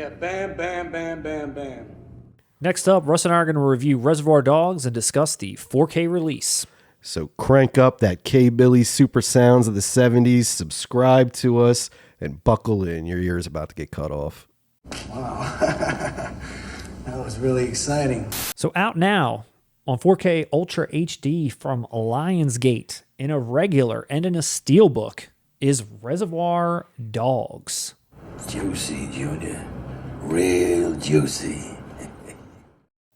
Yeah, bam, bam, bam, bam, bam. Next up, Russ and I are going to review Reservoir Dogs and discuss the 4K release. So crank up that K-Billy super sounds of the 70s, subscribe to us, and buckle in. Your ear's about to get cut off. Wow. That was really exciting. So out now on 4K Ultra HD from Lionsgate in a regular and in a steelbook is Reservoir Dogs. Juicy, Junior. Real juicy.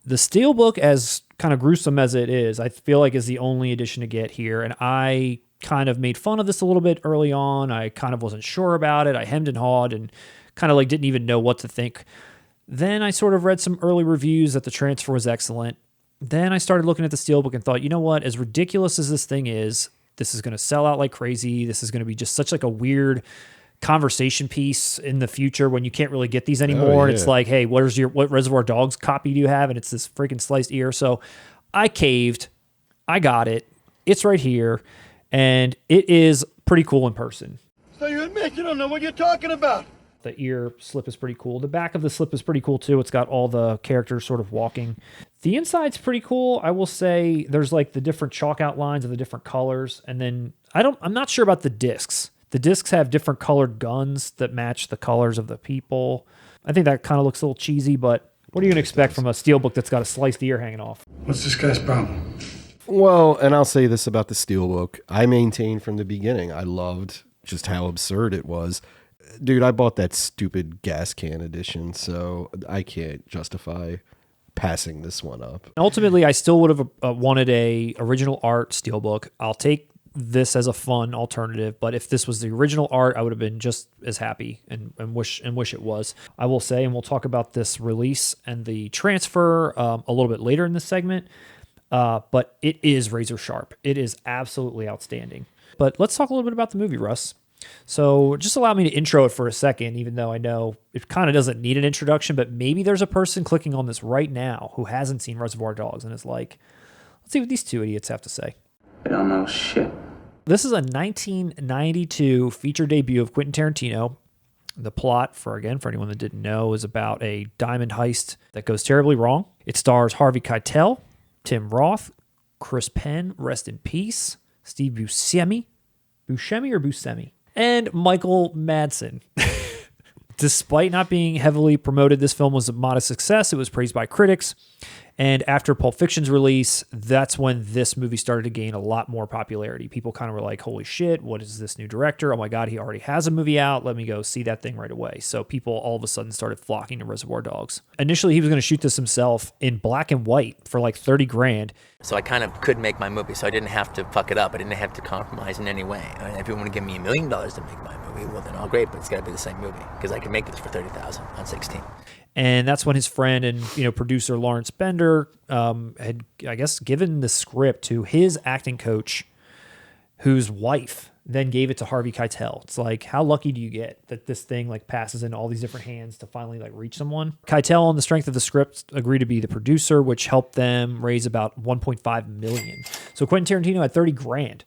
The steelbook, as kind of gruesome as it is, I feel like is the only edition to get here. And I kind of made fun of this a little bit early on. I kind of wasn't sure about it. I hemmed and hawed and kind of like didn't even know what to think. Then I sort of read some early reviews that the transfer was excellent. Then I started looking at the steelbook and thought, you know what? As ridiculous as this thing is, this is going to sell out like crazy. This is going to be just such like a weird conversation piece in the future when you can't really get these anymore. Oh, yeah. And it's like, hey, what Reservoir Dogs copy do you have? And it's this freaking Sliced Ear. So I caved. I got it. It's right here. And it is pretty cool in person. So you admit you don't know what you're talking about? The ear slip is pretty cool. The back of the slip is pretty cool too. It's got all the characters sort of walking. The inside's pretty cool. I will say there's like the different chalk outlines of the different colors. And then I'm not sure about the discs. The discs have different colored guns that match the colors of the people. I think that kind of looks a little cheesy, but what are you going to expect from a steelbook that's got a sliced ear hanging off? What's this guy's problem? Well, and I'll say this about the steelbook. I maintained from the beginning, I loved just how absurd it was. Dude, I bought that stupid gas can edition, so I can't justify passing this one up. Ultimately, I still would have wanted a original art steelbook. I'll take this as a fun alternative, but if this was the original art, I would have been just as happy and wish it was. I will say, and we'll talk about this release and the transfer a little bit later in this segment, but it is razor sharp. It is absolutely outstanding. But let's talk a little bit about the movie, Russ. So just allow me to intro it for a second, even though I know it kind of doesn't need an introduction, but maybe there's a person clicking on this right now who hasn't seen Reservoir Dogs and is like, let's see what these two idiots have to say. I don't know shit. This is a 1992 feature debut of Quentin Tarantino. The plot, for anyone that didn't know, is about a diamond heist that goes terribly wrong. It stars Harvey Keitel, Tim Roth, Chris Penn, rest in peace, Steve Buscemi, and Michael Madsen. Despite not being heavily promoted, this film was a modest success. It was praised by critics. And after Pulp Fiction's release, that's when this movie started to gain a lot more popularity. People kind of were like, holy shit, what is this new director? Oh my God, he already has a movie out. Let me go see that thing right away. So people all of a sudden started flocking to Reservoir Dogs. Initially, he was going to shoot this himself in black and white for like 30 grand. So I kind of could make my movie, so I didn't have to fuck it up. I didn't have to compromise in any way. I mean, if you want to give me $1 million to make my movie, well then all great, but it's got to be the same movie because I can make this for $30,000 on 16. And that's when his friend and producer Lawrence Bender had, I guess, given the script to his acting coach, whose wife then gave it to Harvey Keitel. It's like, how lucky do you get that this thing like passes into all these different hands to finally like reach someone? Keitel, on the strength of the script, agreed to be the producer, which helped them raise about $1.5 million. So Quentin Tarantino had 30 grand.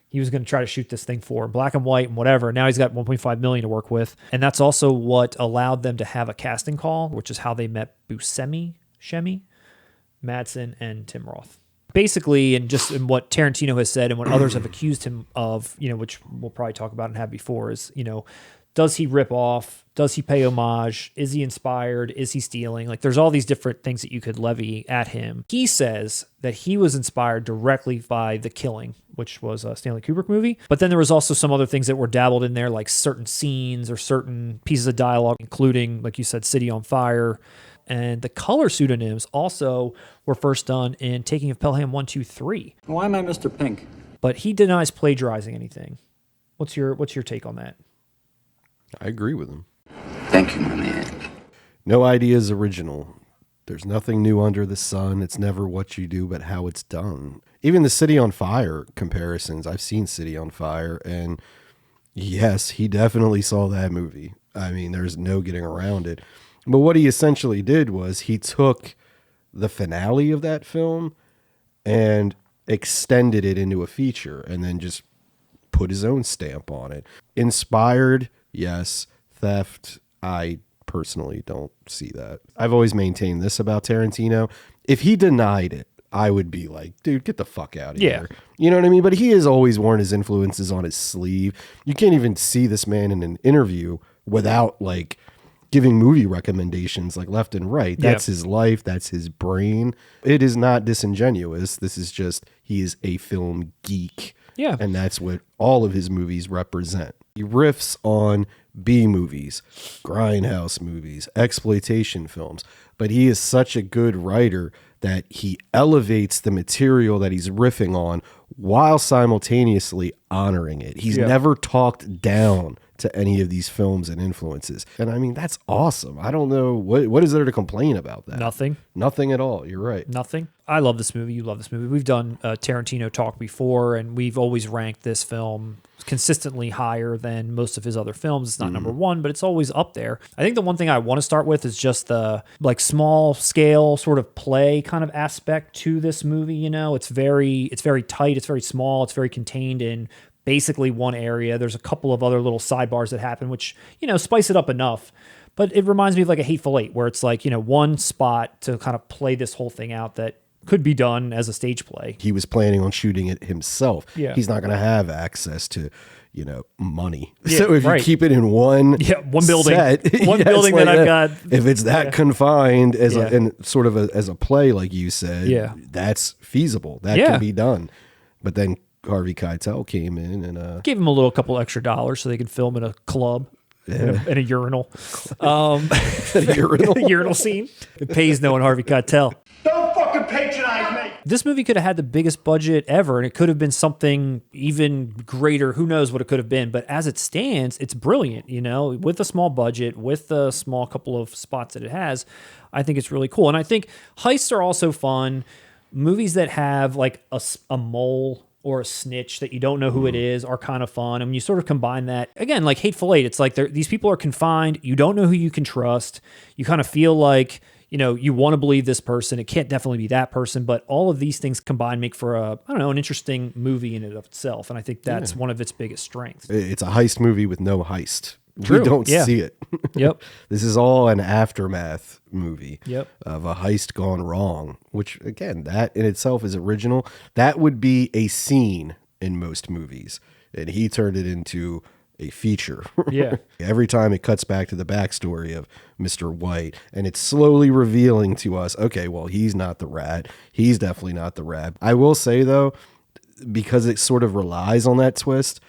He was going to try to shoot this thing for black and white and whatever. Now he's got $1.5 million to work with. And that's also what allowed them to have a casting call, which is how they met Buscemi, Madsen, and Tim Roth. Basically, and just in what Tarantino has said and what others have accused him of, which we'll probably talk about and have before, is, does he rip off? Does he pay homage? Is he inspired? Is he stealing? Like, there's all these different things that you could levy at him. He says that he was inspired directly by The Killing, which was a Stanley Kubrick movie. But then there was also some other things that were dabbled in there, like certain scenes or certain pieces of dialogue, including, like you said, City on Fire. And the color pseudonyms also were first done in Taking of Pelham 1, 2, 3. Why am I Mr. Pink? But he denies plagiarizing anything. What's your take on that? I agree with him. Thank you, my man. No idea is original. There's nothing new under the sun. It's never what you do, but how it's done. Even the City on Fire comparisons. I've seen City on Fire, and yes, he definitely saw that movie. I mean, there's no getting around it. But what he essentially did was he took the finale of that film and extended it into a feature and then just put his own stamp on it. Inspired, yes. Theft, I personally don't see that. I've always maintained this about Tarantino. If he denied it, I would be like, dude, get the fuck out of here. You know what I mean? But he has always worn his influences on his sleeve. You can't even see this man in an interview without like giving movie recommendations like left and right. That's his life. That's his brain. It is not disingenuous. This is just, he is a film geek. Yeah. And that's what all of his movies represent. He riffs on B movies, grindhouse movies, exploitation films, but he is such a good writer that he elevates the material that he's riffing on while simultaneously honoring it. He's never talked down to any of these films and influences. And I mean, that's awesome. I don't know what is there to complain about that? Nothing at all. You're right. Nothing. I love this movie. You love this movie. We've done Tarantino talk before, and we've always ranked this film consistently higher than most of his other films. It's not number one, but it's always up there. I think the one thing I want to start with is just the like small scale sort of play kind of aspect to this movie. You know, it's very tight. It's very small. It's very contained in basically one area. There's a couple of other little sidebars that happen, which, you know, spice it up enough. But it reminds me of like a Hateful Eight, where it's like, you know, one spot to kind of play this whole thing out that could be done as a stage play. He was planning on shooting it himself. Yeah. He's not going to have access to, you know, money. Yeah, so if you keep it in one building, set, one building like that I've got. If it's that confined as and sort of as a play, like you said, that's feasible. That can be done. But then Harvey Keitel came in and gave him a couple extra dollars so they could film in a club. In a urinal. A urinal scene. It pays knowing Harvey Keitel. Don't fucking patronize me. This movie could have had the biggest budget ever, and it could have been something even greater. Who knows what it could have been? But as it stands, it's brilliant, you know, with a small budget, with the small couple of spots that it has. I think it's really cool. And I think heists are also fun. Movies that have like a mole or a snitch that you don't know who it is are kind of fun. I mean, you sort of combine that. Again, like Hateful Eight, it's like these people are confined. You don't know who you can trust. You kind of feel like, you know, you want to believe this person. It can't definitely be that person, but all of these things combined make for an interesting movie in and of itself. And I think that's one of its biggest strengths. It's a heist movie with no heist. True. We don't see it. Yep. This is all an aftermath movie of a heist gone wrong, which again, that in itself is original. That would be a scene in most movies. And he turned it into a feature. Yeah. Every time it cuts back to the backstory of Mr. White, and it's slowly revealing to us, okay, well, he's not the rat. He's definitely not the rat. I will say though, because it sort of relies on that twist,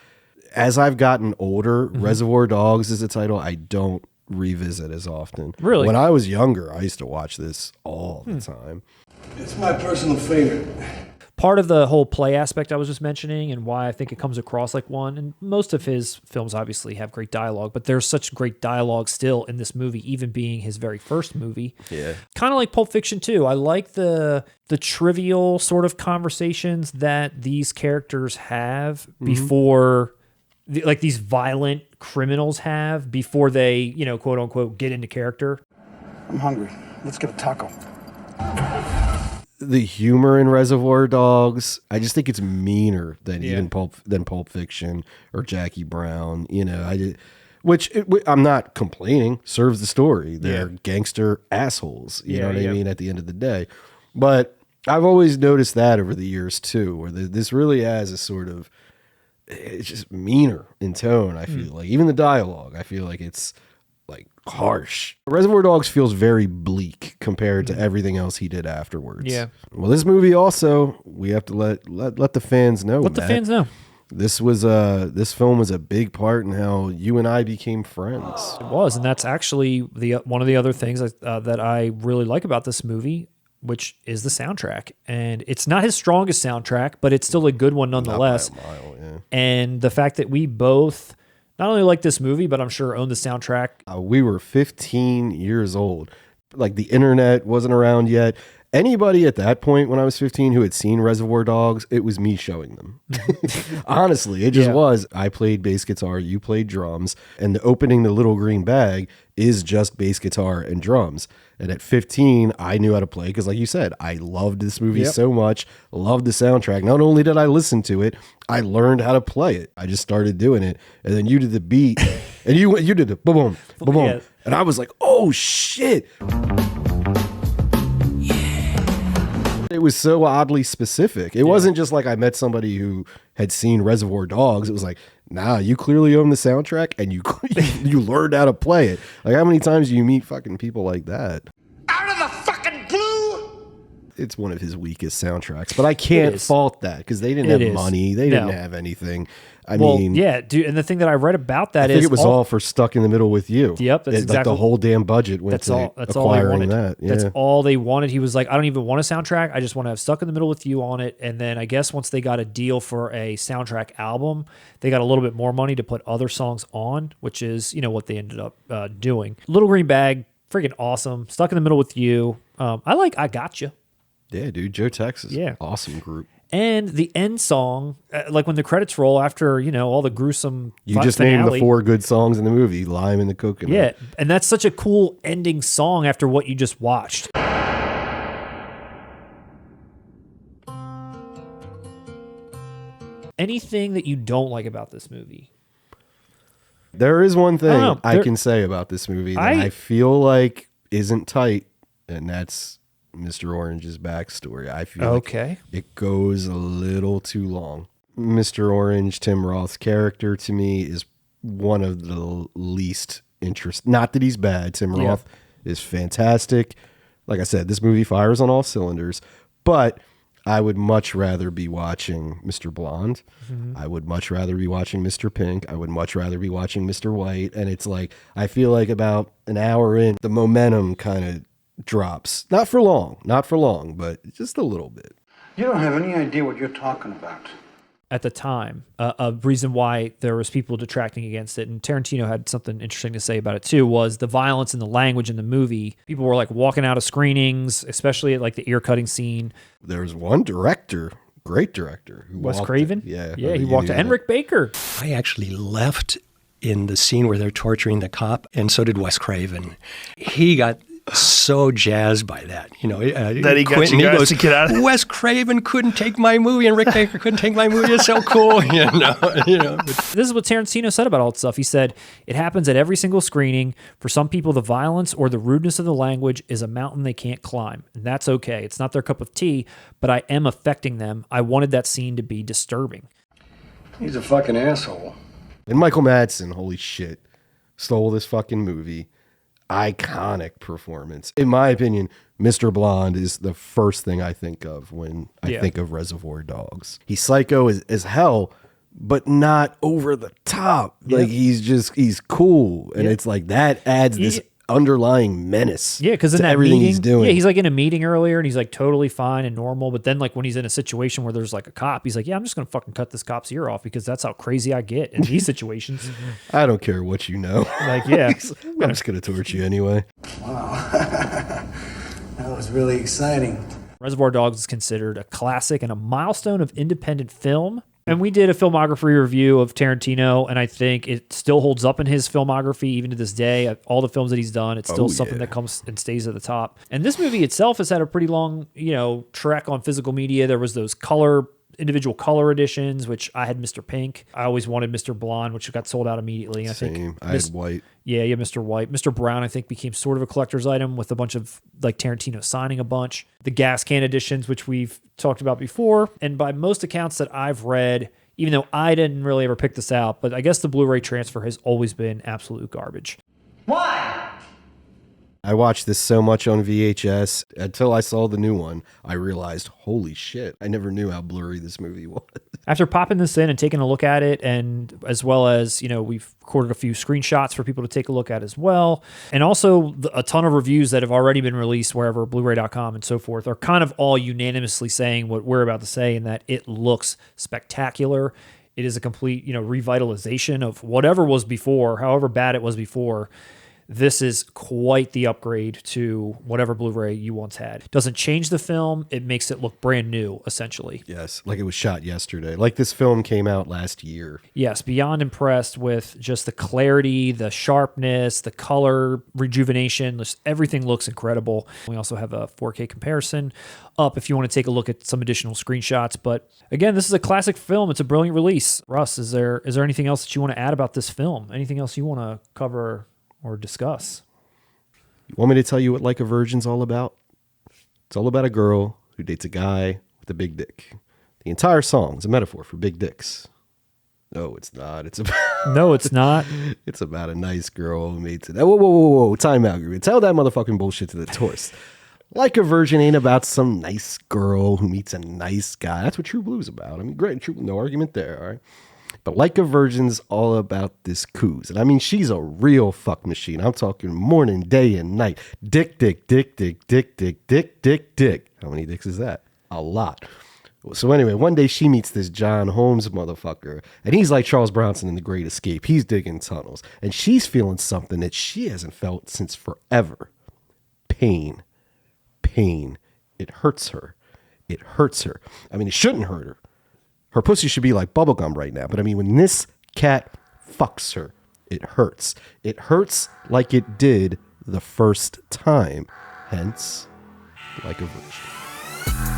as I've gotten older, Reservoir Dogs is a title I don't revisit as often. Really? When I was younger, I used to watch this all the time. It's my personal favorite. Part of the whole play aspect I was just mentioning and why I think it comes across like one, and most of his films obviously have great dialogue, but there's such great dialogue still in this movie, even being his very first movie. Yeah. Kind of like Pulp Fiction too. I like the trivial sort of conversations that these characters have before... like these violent criminals have before they, you know, quote unquote, get into character. I'm hungry. Let's get a taco. The humor in Reservoir Dogs, I just think it's meaner than even Pulp Fiction or Jackie Brown. You know, I'm not complaining. Serves the story. They're gangster assholes. You know what I mean? At the end of the day, but I've always noticed that over the years too, where this really has a sort of. It's just meaner in tone, I feel like. Even the dialogue, I feel like it's like harsh. Reservoir Dogs feels very bleak compared to everything else he did afterwards. Yeah. Well, this movie also, we have to let the fans know. Let the fans know. This film was a big part in how you and I became friends. It was, and that's actually one of the other things that I really like about this movie, which is the soundtrack. And it's not his strongest soundtrack, but it's still a good one nonetheless. Not by a mile, yeah. And the fact that we both not only like this movie, but I'm sure own the soundtrack. We were 15 years old. Like the internet wasn't around yet. Anybody at that point when I was 15 who had seen Reservoir Dogs, it was me showing them. Honestly, it just was. I played bass guitar, you played drums, and the opening the little green bag is just bass guitar and drums. And at 15, I knew how to play because, like you said, I loved this movie so much, loved the soundtrack. Not only did I listen to it, I learned how to play it. I just started doing it. And then you did the beat, and you did the boom, boom, boom. Yeah. And I was like, oh, shit. It was so oddly specific. It wasn't just like I met somebody who had seen Reservoir Dogs. It was like, nah, you clearly own the soundtrack and you you learned how to play it. Like, how many times do you meet fucking people like that? Out of the fucking blue! It's one of his weakest soundtracks, but I can't fault that because they didn't have money. They didn't have anything. I mean, yeah, dude. And the thing that I read about that I think it was all for Stuck in the Middle with You. Yep, that's exactly like the whole damn budget went to acquiring that. Yeah. That's all they wanted. He was like, I don't even want a soundtrack. I just want to have Stuck in the Middle with You on it. And then I guess once they got a deal for a soundtrack album, they got a little bit more money to put other songs on, which is, you know, what they ended up doing. Little Green Bag, freaking awesome. Stuck in the Middle with You. I Got You. Yeah, dude. Joe Texas. Yeah. Awesome group. And the end song, like when the credits roll after, you know, all the gruesome You just named the 4 good songs in the movie, Lime and the Coconut. Yeah, and that's such a cool ending song after what you just watched. Anything that you don't like about this movie? There is one thing know, I can say about this movie that I feel like isn't tight, and that's Mr. Orange's backstory. I feel like it goes a little too long. Mr. Orange, Tim Roth's character, to me is one of the least interest. Not that he's bad. Tim Roth is fantastic. Like I said, this movie fires on all cylinders, but I would much rather be watching Mr. Blonde. I would much rather be watching Mr. Pink. I would much rather be watching Mr. White. And it's like, I feel like about an hour in, the momentum kind of drops. Not for long, but just a little bit. You don't have any idea what you're talking about. At the time, a reason why there was people detracting against it, and Tarantino had something interesting to say about it too, was the violence and the language in the movie. People were like walking out of screenings, especially at like the ear cutting scene. There was one director, great director, who Wes walked Craven? Yeah, he walked to Enric Baker. I actually left in the scene where they're torturing the cop, and so did Wes Craven. He got so jazzed by that, you know. That he got you guys to get out of Wes Craven couldn't take my movie, and Rick Baker couldn't take my movie. It's so cool, you know. This is what Tarantino said about all that stuff. He said, it happens at every single screening. For some people, the violence or the rudeness of the language is a mountain they can't climb. And that's okay. It's not their cup of tea, but I am affecting them. I wanted that scene to be disturbing. He's a fucking asshole. And Michael Madsen, holy shit, stole this fucking movie. Iconic performance. In my opinion, Mr. Blonde is the first thing I think of when I think of Reservoir Dogs. He's psycho as hell, but not over the top. Like he's cool. And it's like that adds this underlying menace. Yeah, because in that everything meeting, he's doing. he's like in a meeting earlier and he's like totally fine and normal. But then like when he's in a situation where there's like a cop, he's like, yeah, I'm just gonna fucking cut this cop's ear off because that's how crazy I get in these situations. I don't care what you know. Like, yeah. I'm just gonna torture you anyway. Wow. That was really exciting. Reservoir Dogs is considered a classic and a milestone of independent film. And we did a filmography review of Tarantino, and I think it still holds up in his filmography even to this day. All the films that he's done, it's still something that comes and stays at the top. And this movie itself has had a pretty long, trek on physical media. There was those individual color editions, which I had Mr. Pink. I always wanted Mr. Blonde, which got sold out immediately. And Same. I had White. Yeah, Mr. White. Mr. Brown, I think, became sort of a collector's item with a bunch of like Tarantino signing a bunch. The gas can editions, which we've talked about before. And by most accounts that I've read, even though I didn't really ever pick this out, but I guess the Blu-ray transfer has always been absolute garbage. Why? I watched this so much on VHS until I saw the new one. I realized, holy shit, I never knew how blurry this movie was. After popping this in and taking a look at it, and as well as, we've recorded a few screenshots for people to take a look at as well. And also a ton of reviews that have already been released wherever, Blu-ray.com and so forth, are kind of all unanimously saying what we're about to say, in that it looks spectacular. It is a complete, revitalization of whatever was before, however bad it was before. this is quite the upgrade to whatever Blu-ray you once had. Doesn't change the film. It makes it look brand new, essentially. Yes, like it was shot yesterday. Like this film came out last year. Yes, beyond impressed with just the clarity, the sharpness, the color rejuvenation. Just everything looks incredible. We also have a 4K comparison up if you want to take a look at some additional screenshots. But again, this is a classic film. It's a brilliant release. Russ, is there anything else that you want to add about this film? Anything else you want to cover or discuss? You want me to tell you what Like a Virgin's all about? It's all about a girl who dates a guy with a big dick. The entire song is a metaphor for big dicks. No, it's not. It's about No, it's not. It's about a nice girl who meets it. Whoa. Time out. Tell that motherfucking bullshit to the tourists. Like a Virgin ain't about some nice girl who meets a nice guy. That's what True Blue's about. I mean, great. No argument there, all right? But Like a Virgin's all about this coos. And I mean, she's a real fuck machine. I'm talking morning, day, and night. Dick. How many dicks is that? A lot. So anyway, one day she meets this John Holmes motherfucker. And he's like Charles Bronson in The Great Escape. He's digging tunnels. And she's feeling something that she hasn't felt since forever. Pain. It hurts her. I mean, it shouldn't hurt her. Her pussy should be like bubblegum right now. But I mean, when this cat fucks her, it hurts. It hurts like it did the first time. Hence, Like a Virgin.